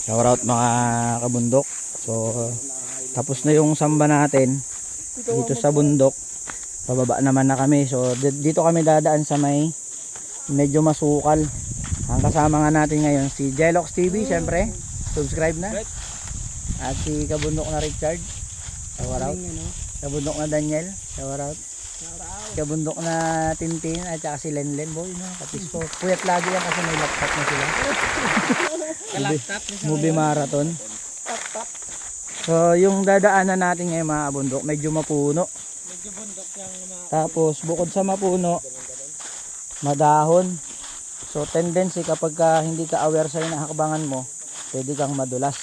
Shout out mga kabundok. So tapos na yung samba natin dito sa bundok. Pababa naman na kami. So dito kami dadaan sa may medyo masukal. Ang kasama nga natin ngayon si Jelox TV, syempre. Subscribe na. At si kabundok na Richard. Shout out. Kabundok na Daniel. Shout out. Kabundok na Tintin at saka si Lenlen. Boy, no? Kapis ko. Puyat lagi yan kasi may laptop na sila. Movie marathon. So yung dadaanan natin ngayon mga kabundok, medyo mapuno. Medyo bundok yung Tapos bukod sa mapuno, madahon. So tendency kapag hindi ka aware sa inahakbangan mo, pwede kang madulas.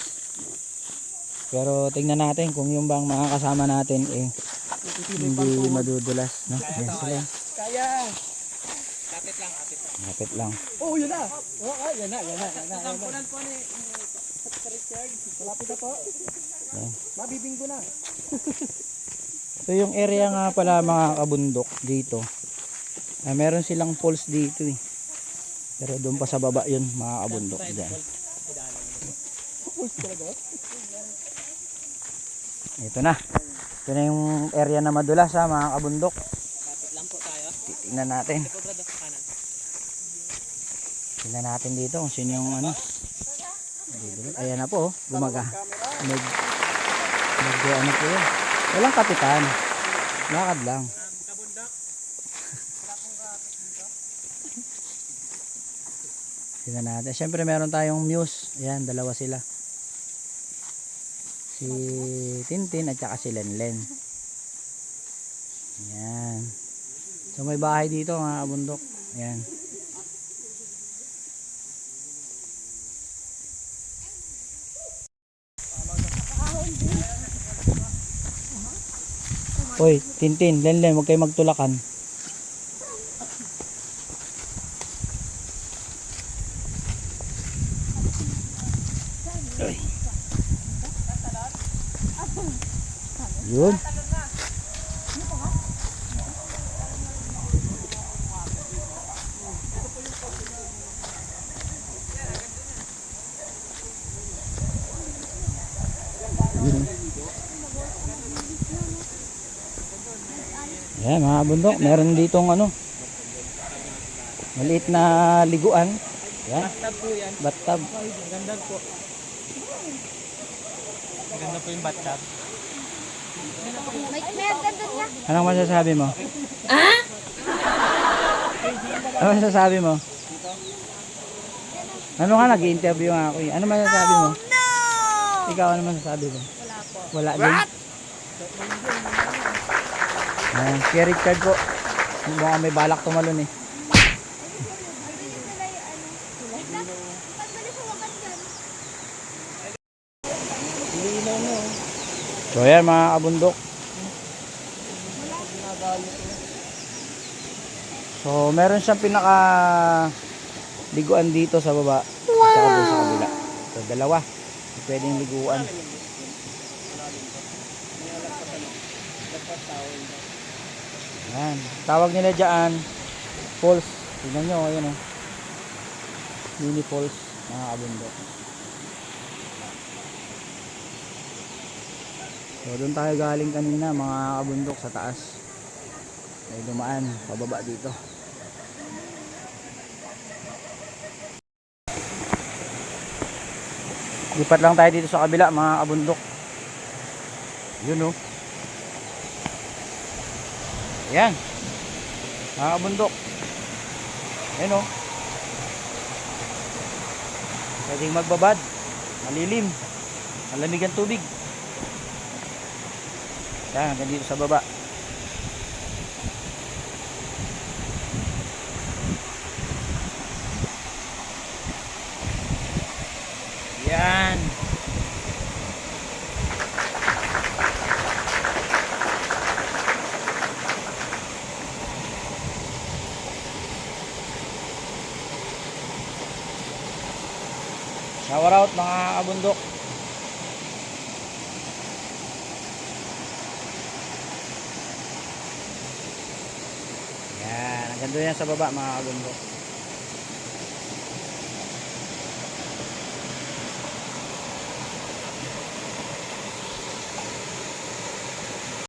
Pero tingnan natin kung yung bang mga kasama natin hindi madudulas, no? Ayan sila. Kaya. Kapit lang. Kapit lang. Oh, yun na. Oh, yan na. Sampulan po ni Richard. Malapit na po. Ayan. Mabibinggo na. So yung area nga pala mga kabundok dito, meron silang falls dito eh. Pero doon pa sa baba yun mga kabundok dyan. Ito na. Ito na yung area na madulas ha mga kabundok. Kapit lang po tayo. Titingnan natin. Tingnan natin dito kung sino yung ano. Ayan na po, bumaga. Medyo ano po yun. Walang kapitan. Lakad lang. Tingnan natin. Siyempre meron tayong muse. Ayan, dalawa sila. Si Tintin at saka si Lenlen. Ayan. So may bahay dito mga kabundok. Ayan. Hoy, Tintin, Lenlen, huwag kayo magtulakan. Ay. Yun. Ayan mga bundok, meron ditong ano, maliit na liguan. Ayan. Bathtub po yan. Bathtub. Ganda po. Ganda po yung bathtub. Anong masasabi mo? Ah? Ano masasabi mo? Ano nga, nag-i-interview nga ako eh. Ano masasabi mo? Ikaw, ano masasabi mo? Wala po. Wala din? Si Richard po. Mukhang may balak tumalon eh. So ayan mga kabundok. So meron siyang pinaka liguan dito sa baba. Wow. At saka doon sa kabila. So dalawa. Pwedeng liguan. Ayan. Tawag nila dyan falls. Tignan nyo. Ayan o. Mini falls mga kabundok. So doon tayo galing kanina mga kabundok sa taas. May dumaan pababa dito. Lipat lang tayo dito sa kabila mga kabundok. Yun o. Ayan. Mga kabundok. Ayan o. Pwedeng magbabad. Malilim. Malamig ang tubig. Yan, hanggang dito sa baba. Yan. Shout out mga kabundok. Yan, hanggang doon yan sa baba mga kabundok.